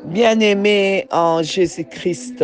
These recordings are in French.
Bien-aimés en Jésus-Christ,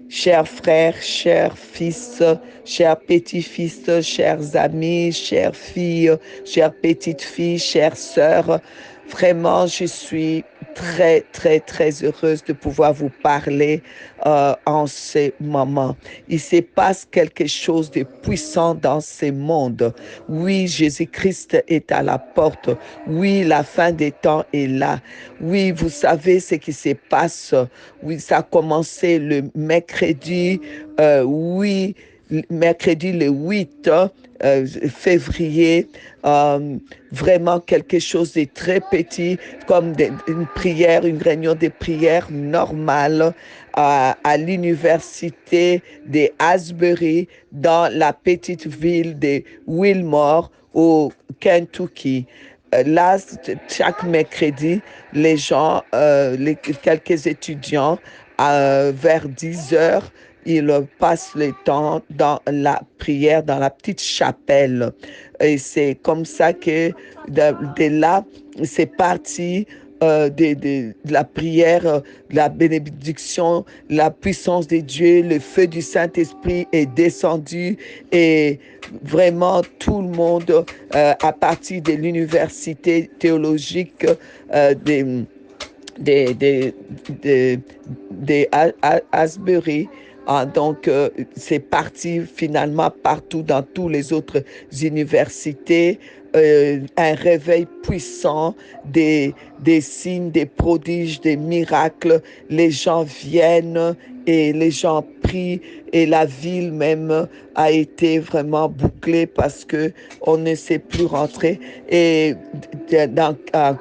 chers frères, chers fils, chers petits-fils, chers amis, chères filles, chères petites filles, chères sœurs, vraiment, je suis très, très, très heureuse de pouvoir vous parler en ce moment. Il se passe quelque chose de puissant dans ce monde. Oui, Jésus-Christ est à la porte. Oui, la fin des temps est là. Oui, vous savez ce qui se passe. Oui, ça a commencé le mercredi, oui, mercredi le 8 février, euh, vraiment quelque chose de très petit, comme une prière, une réunion de prière normale à l'université de Asbury dans la petite ville de Wilmore au Kentucky. Là, chaque mercredi, les gens, quelques étudiants, vers 10 heures, ils passent le temps dans la prière, dans la petite chapelle. Et c'est comme ça que de là, c'est parti de la prière, de la bénédiction, la puissance de Dieu, le feu du Saint-Esprit est descendu et vraiment tout le monde, à partir de l'université théologique des, des, des, des Asbury. Donc, c'est parti finalement partout dans toutes les autres universités. Un réveil puissant, des signes, des prodiges, des miracles. Les gens viennent et les gens prient et la ville même a été vraiment bouclée parce que on ne sait plus rentrer. Et dans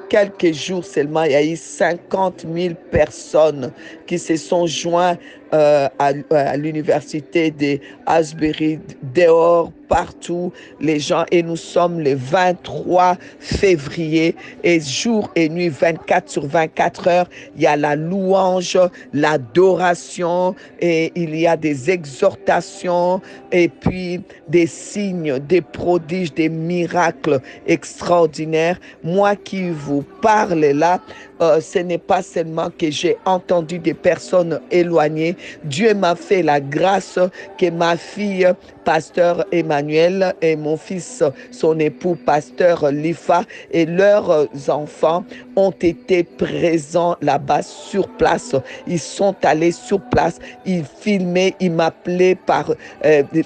quelques jours seulement, il y a eu 50 000 personnes qui se sont joints à l'université de Asbury, dehors, partout, les gens. Et nous sommes le 23 février et jour et nuit, 24 sur 24 heures, il y a la louange, l'adoration et il y a des exhortations et puis des signes, des prodiges, des miracles extraordinaires. Moi qui vous parle là, ce n'est pas seulement que j'ai entendu des personnes éloignées. Dieu m'a fait la grâce que ma fille, pasteur Emmanuel, et mon fils, son époux, pasteur Lifa, et leurs enfants ont été présents là-bas sur place. Ils sont allés sur place, ils filmaient, ils m'appelaient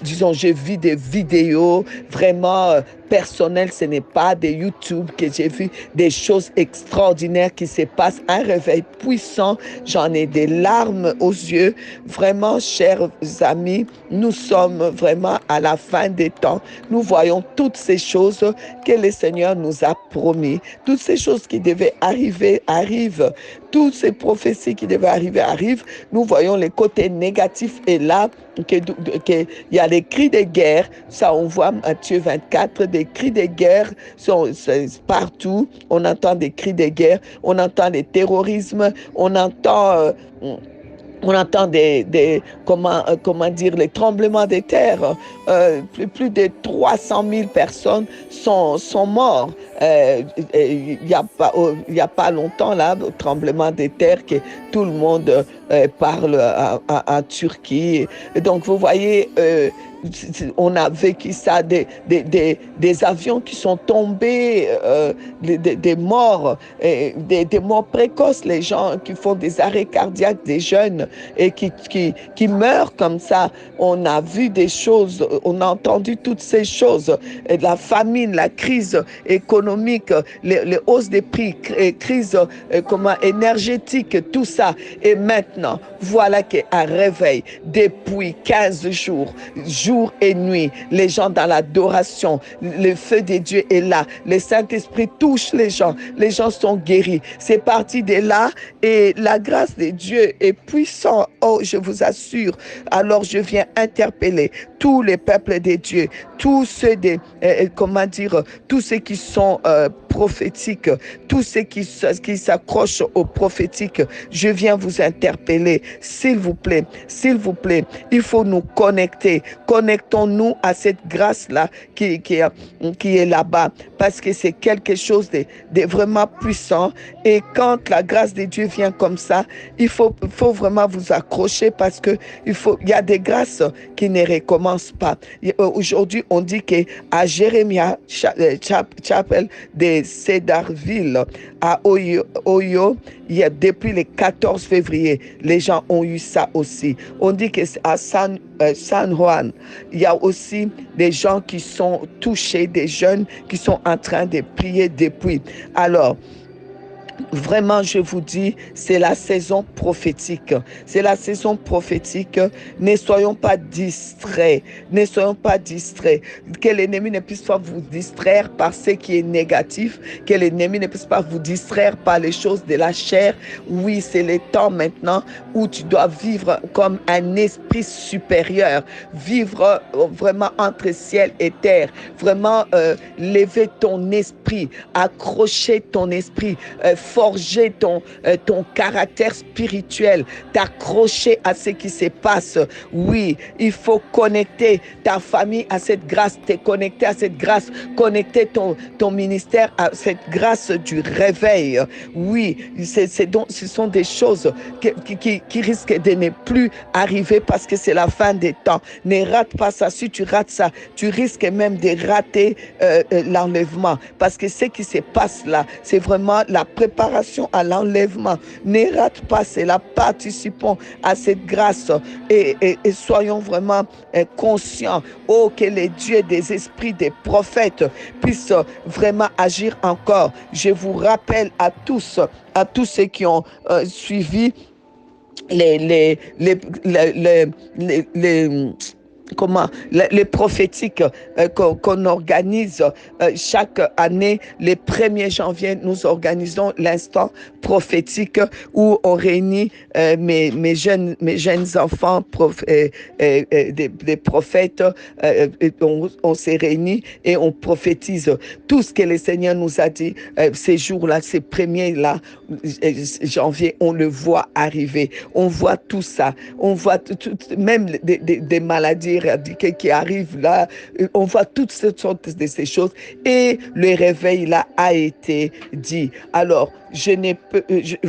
disons, j'ai vu des vidéos vraiment personnelles. Ce n'est pas des YouTube que j'ai vu, des choses extraordinaires qui se passent, un réveil puissant. J'en ai des larmes aux yeux. Vraiment, chers amis, nous sommes vraiment à la fin des temps. Nous voyons toutes ces choses que le Seigneur nous a promis. Toutes ces choses qui devaient arriver arrivent. Toutes ces prophéties qui devaient arriver arrivent. Nous voyons les côtés négatifs et là, il y a des cris de guerre. Ça, on voit Matthieu 24, des cris de guerre sont partout. On entend des cris de guerre, on entend des terrorismes, on entend comment dire, les tremblements de terre. Plus de 300 000 personnes sont mortes. Il n'y a pas longtemps, là, le tremblement de terre que tout le monde parle en Turquie. Et donc, vous voyez, on a vécu ça, des avions qui sont tombés, des morts, des morts précoces, les gens qui font des arrêts cardiaques, des jeunes, et qui meurent comme ça. On a vu des choses, on a entendu toutes ces choses, la famine, la crise économique, les hausses des prix, crise énergétique, tout ça. Et maintenant, voilà qu'un réveil depuis 15 jours, jour et nuit, les gens dans l'adoration, le feu de Dieu est là, le Saint-Esprit touche les gens sont guéris. C'est parti de là et la grâce de Dieu est puissante. Oh, je vous assure. Alors je viens interpeller tous les peuples de Dieu, tous ceux comment dire, tous ceux qui sont prophétiques, tous ceux qui s'accrochent au prophétique, je viens vous interpeller. S'il vous plaît, il faut nous connecter. Connectons-nous à cette grâce-là qui est là-bas, parce que c'est quelque chose de vraiment puissant. Et quand la grâce de Dieu vient comme ça, faut vraiment vous accrocher, parce que il y a des grâces qui ne recommencent pas. Aujourd'hui, on dit qu'à Jérémia Chapel de Cedarville, à Ohio, depuis le 14 février, les gens ont eu ça aussi. On dit qu'à San Juan, il y a aussi des gens qui sont touchés, des jeunes qui sont en train de prier depuis. Alors, vraiment, je vous dis, c'est la saison prophétique. C'est la saison prophétique. Ne soyons pas distraits. Ne soyons pas distraits. Que l'ennemi ne puisse pas vous distraire par ce qui est négatif. Que l'ennemi ne puisse pas vous distraire par les choses de la chair. Oui, c'est le temps maintenant où tu dois vivre comme un esprit supérieur. Vivre vraiment entre ciel et terre. Vraiment lever ton esprit. Accrocher ton esprit. Forger ton caractère spirituel, t'accrocher à ce qui se passe. Oui, il faut connecter ta famille à cette grâce, te connecter à cette grâce, connecter ton ministère à cette grâce du réveil. Oui, ce sont des choses qui risquent de ne plus arriver, parce que c'est la fin des temps. Ne rate pas ça. Si tu rates ça, tu risques même de rater l'enlèvement, parce que ce qui se passe là, c'est vraiment la préparation à l'enlèvement. Ne rate pas cela, participons à cette grâce et soyons vraiment conscients, que les dieux des esprits des prophètes puissent vraiment agir encore. Je vous rappelle à tous ceux qui ont suivi les prophétiques qu'on organise chaque année. Le 1er janvier, nous organisons l'instant prophétique où on réunit mes jeunes enfants des prophètes. On s'est réunis et on prophétise tout ce que le Seigneur nous a dit ces jours-là, ces premiers-là, janvier. On le voit arriver, on voit tout ça, on voit même des maladies éradiquées qui arrivent là, on voit toutes sortes de ces choses, et le réveil là a été dit. Alors,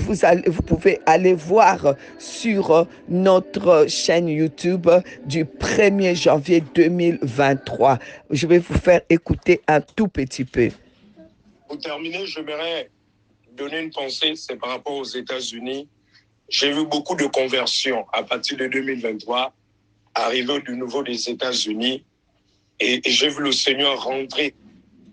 vous pouvez aller voir sur notre chaîne YouTube du 1er janvier 2023. Je vais vous faire écouter un tout petit peu. Pour terminer, j'aimerais donner une pensée, c'est par rapport aux États-Unis. J'ai vu beaucoup de conversions à partir de 2023, arriver du nouveau des États-Unis, et j'ai vu le Seigneur rentrer.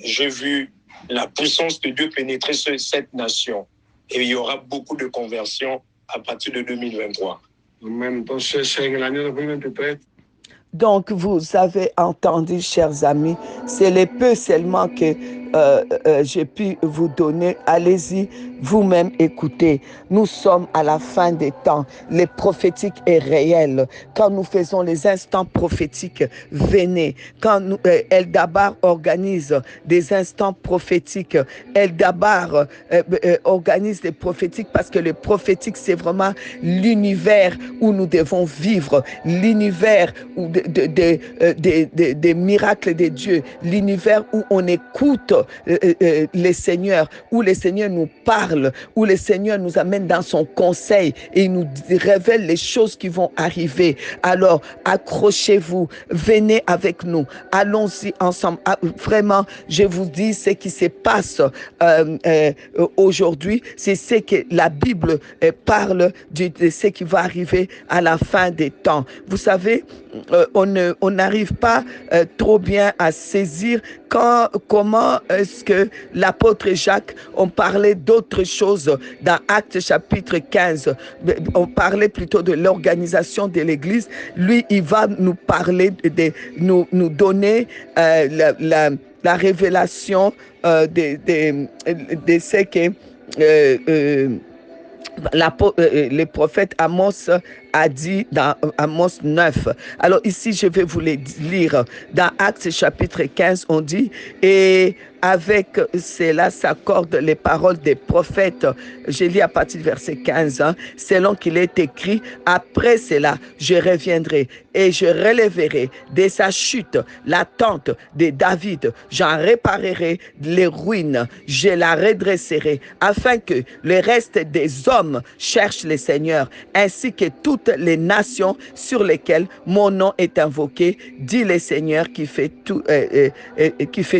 J'ai vu la puissance de Dieu pénétrer sur cette nation. Et il y aura beaucoup de conversions à partir de 2023. Donc, vous avez entendu, chers amis, c'est le peu seulement que j'ai pu vous donner. Allez-y, vous-même écoutez. Nous sommes à la fin des temps. Le prophétique est réel. Quand nous faisons les instants prophétiques, venez. Quand Eldabar organise des instants prophétiques, Eldabar organise des prophétiques, parce que le prophétique, c'est vraiment l'univers où nous devons vivre, l'univers où des miracles de Dieu, l'univers où on écoute les seigneurs, où les seigneurs nous parlent, où les seigneurs nous amènent dans son conseil et il nous révèle les choses qui vont arriver. Alors, accrochez-vous, venez avec nous, allons-y ensemble. Vraiment, je vous dis, ce qui se passe aujourd'hui, c'est ce que la Bible parle de ce qui va arriver à la fin des temps. Vous savez, on n'arrive pas trop bien à saisir comment est-ce que l'apôtre Jacques, on parlait d'autres choses dans Actes chapitre 15. On parlait plutôt de l'organisation de l'Église. Lui, il va nous parler, nous donner la révélation de ce que le prophète Amos a dit dans Amos 9. Alors ici, je vais vous les lire. Dans Actes chapitre 15, on dit, et avec cela s'accordent les paroles des prophètes. Je lis à partir du verset 15, selon qu'il est écrit, après cela, je reviendrai et je relèverai de sa chute la tente de David. J'en réparerai les ruines, je la redresserai, afin que le reste des hommes cherchent le Seigneur, ainsi que toutes les nations sur lesquelles mon nom est invoqué, dit le Seigneur qui fait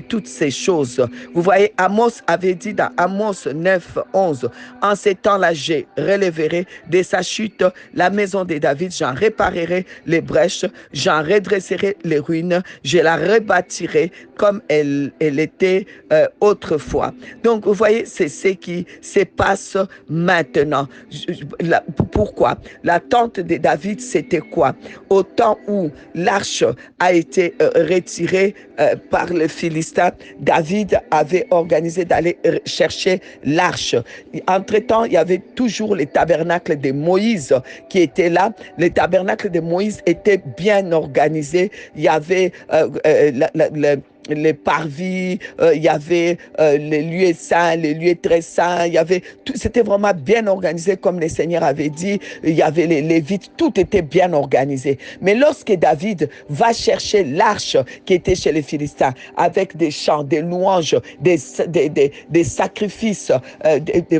toutes ces choses. Vous voyez, Amos avait dit dans Amos 9, 11, en ces temps-là, je relèverai de sa chute la maison de David, j'en réparerai les brèches, j'en redresserai les ruines, je la rebâtirai comme elle était autrefois. Donc, vous voyez, c'est ce qui se passe maintenant. Pourquoi? La tente de David, c'était quoi? Au temps où l'arche a été retirée par les Philistins, David avait organisé d'aller chercher l'arche. Entre-temps, il y avait toujours les tabernacles de Moïse qui étaient là. Les tabernacles de Moïse étaient bien organisés. Il y avait les parvis, il y avait les lieux saints, les lieux très saints, il y avait tout, c'était vraiment bien organisé comme le Seigneur avait dit, il y avait les Lévites, tout était bien organisé. Mais lorsque David va chercher l'arche qui était chez les Philistins, avec des chants, des louanges, des sacrifices,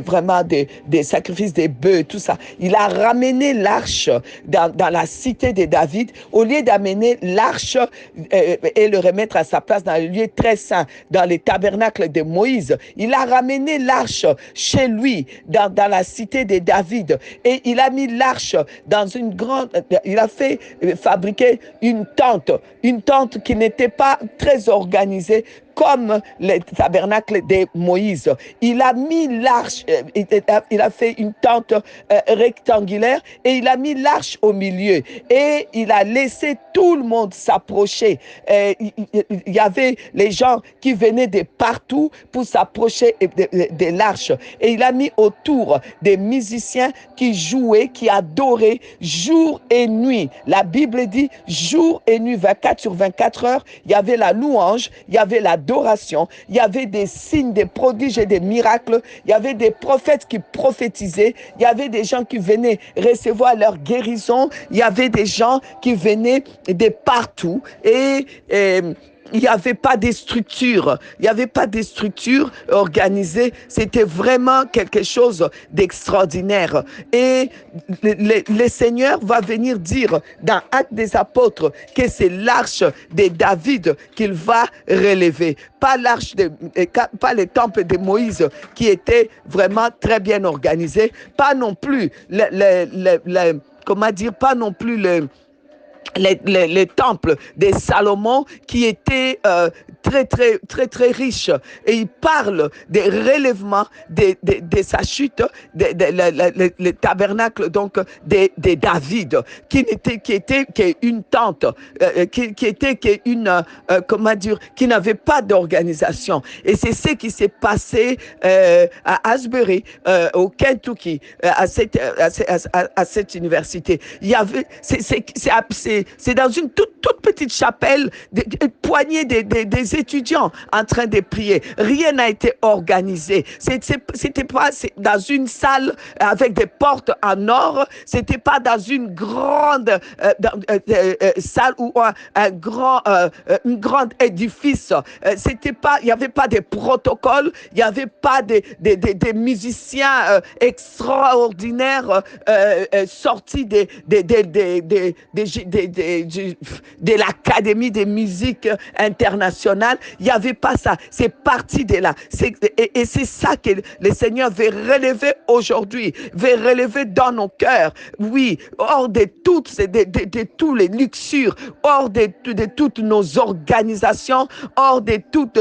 vraiment des sacrifices des bœufs, tout ça, il a ramené l'arche dans la cité de David, au lieu d'amener l'arche et le remettre à sa place dans le lieu très saint, dans les tabernacles de Moïse. Il a ramené l'arche chez lui, dans la cité de David. Et il a mis l'arche dans une grande... Il a fait fabriquer une tente qui n'était pas très organisée, comme le tabernacle de Moïse. Il a mis l'arche, il a fait une tente rectangulaire et il a mis l'arche au milieu. Et il a laissé tout le monde s'approcher. Il y avait les gens qui venaient de partout pour s'approcher de l'arche. Et il a mis autour des musiciens qui jouaient, qui adoraient jour et nuit. La Bible dit jour et nuit, 24 sur 24 heures, il y avait la louange, il y avait l'adoration, il y avait des signes, des prodiges et des miracles, il y avait des prophètes qui prophétisaient, il y avait des gens qui venaient recevoir leur guérison, il y avait des gens qui venaient de partout et il n'y avait pas de structure, organisées. C'était vraiment quelque chose d'extraordinaire. Et le Seigneur va venir dire dans Actes des Apôtres que c'est l'arche de David qu'il va relever. Pas les temples de Moïse qui étaient vraiment très bien organisés. Pas non plus pas non plus les temples de Salomon qui étaient très riches. Et il parle des relèvements de sa chute, le tabernacle donc de David, qui était une tente, qui n'avait pas d'organisation. Et c'est ce qui s'est passé à Asbury, au Kentucky, à cette université. Il y avait, c'est dans une toute petite chapelle, des poignées des étudiants en train de prier. Rien n'a été organisé. C'était pas dans une salle avec des portes en or. C'était pas dans une grande salle ou un grand édifice. Il y avait pas de protocole. Il y avait pas des musiciens extraordinaires sortis de l'Académie des musiques internationales. Il n'y avait pas ça. C'est parti de là. Et c'est ça que le Seigneur veut relever aujourd'hui, veut relever dans nos cœurs. Oui, hors de tous les luxures, hors de toutes nos organisations, hors de toutes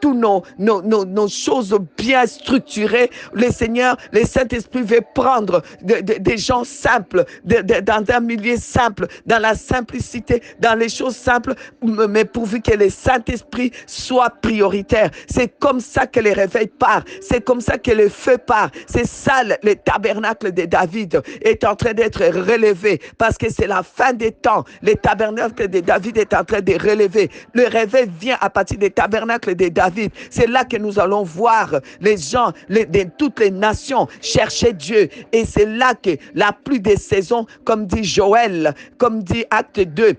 nos choses bien structurées. Le Seigneur, le Saint-Esprit veut prendre des gens simples, dans un milieu simple, dans la simplicité, dans les choses simples, mais pourvu que le Saint-Esprit soit prioritaire. C'est comme ça que les réveils part. C'est comme ça que le feu part. C'est ça, le tabernacle de David est en train d'être relevé parce que c'est la fin des temps. Le tabernacle de David est en train de relever. Le réveil vient à partir des tabernacles de David. C'est là que nous allons voir les gens de toutes les nations chercher Dieu. Et c'est là que la pluie des saisons, comme dit Joël, comme dit Acte 2,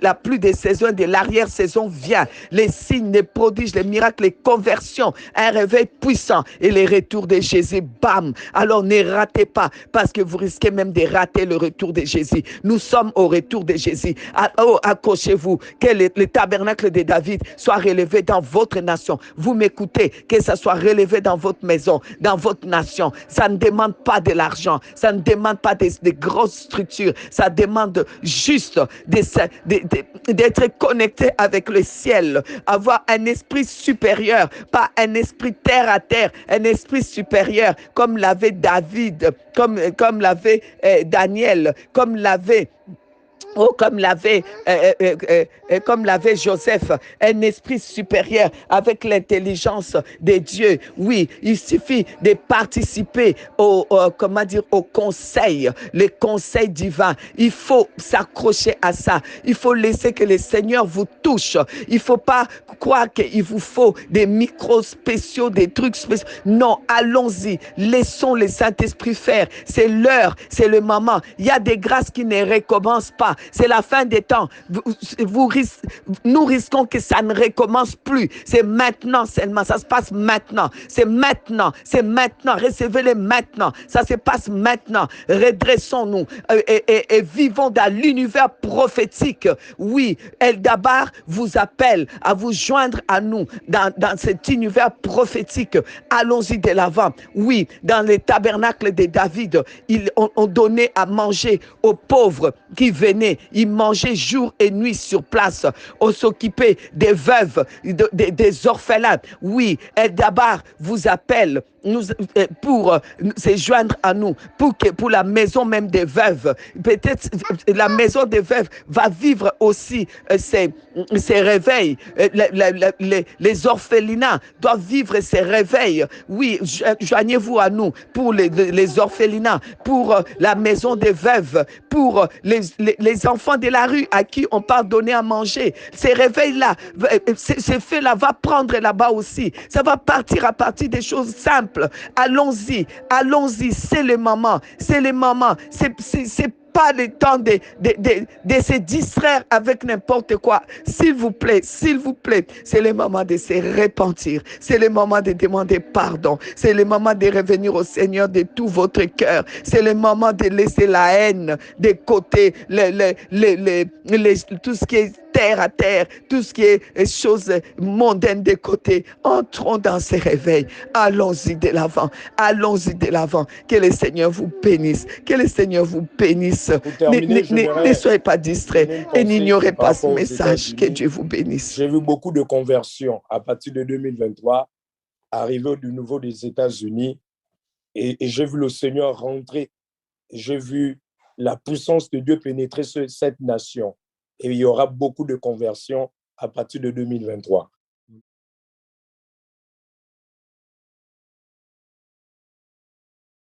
la pluie des saisons de l'arrière-saison vient. Les signes, les prodiges, les miracles, les conversions, un réveil puissant et les retours de Jésus, bam. Alors ne ratez pas parce que vous risquez même de rater le retour de Jésus. Nous sommes au retour de Jésus. Accrochez-vous, que le tabernacle de David soit relevé dans votre nation. Vous m'écoutez, que ça soit relevé dans votre maison, dans votre nation. Ça ne demande pas de l'argent, ça ne demande pas de grosses structures, ça demande juste d'être connecté avec le ciel, avoir un esprit supérieur, pas un esprit terre à terre, un esprit supérieur comme l'avait David, comme l'avait Daniel, comme l'avait comme l'avait Joseph, un esprit supérieur avec l'intelligence de Dieu. Oui, il suffit de participer au conseil, les conseils divins. Il faut s'accrocher à ça. Il faut laisser que le Seigneur vous touche. Il ne faut pas croire qu'il vous faut des micros spéciaux, des trucs spéciaux. Non, allons-y. Laissons le Saint-Esprit faire. C'est l'heure, c'est le moment. Il y a des grâces qui ne recommencent pas. C'est la fin des temps. Nous risquons que ça ne recommence plus. C'est maintenant seulement. Ça se passe maintenant. C'est maintenant. C'est maintenant. Recevez-les maintenant. Ça se passe maintenant. Redressons-nous et vivons dans l'univers prophétique. Oui, Eldabar vous appelle à vous joindre à nous dans cet univers prophétique. Allons-y de l'avant. Oui, dans les tabernacles de David, ils ont donné à manger aux pauvres qui venaient. Ils mangeaient jour et nuit sur place. On s'occupait des veuves, des orphelins. Oui, Eldabar vous appelle pour se joindre à nous, pour la maison même des veuves. Peut-être la maison des veuves va vivre aussi ces réveils. Les orphelinats doivent vivre ces réveils. Oui, joignez-vous à nous pour les orphelinats, pour la maison des veuves, pour les enfants de la rue à qui on part donner à manger. Ces réveils-là, ces faits-là va prendre là-bas aussi. Ça va partir à partir des choses simples. Allons-y, allons-y, c'est le moment, c'est le moment, c'est pas le temps de se distraire avec n'importe quoi. S'il vous plaît, c'est le moment de se repentir, c'est le moment de demander pardon, c'est le moment de revenir au Seigneur de tout votre cœur, c'est le moment de laisser la haine de côté, tout ce qui est terre à terre, tout ce qui est choses mondaines de côté. Entrons dans ces réveils. Allons-y de l'avant. Allons-y de l'avant. Que le Seigneur vous bénisse. Que le Seigneur vous bénisse. Ne soyez pas distraits et n'ignorez pas ce message. Que Dieu vous bénisse. J'ai vu beaucoup de conversions à partir de 2023 arriver au niveau des États-Unis et j'ai vu le Seigneur rentrer. J'ai vu la puissance de Dieu pénétrer cette nation. Et il y aura beaucoup de conversions à partir de 2023.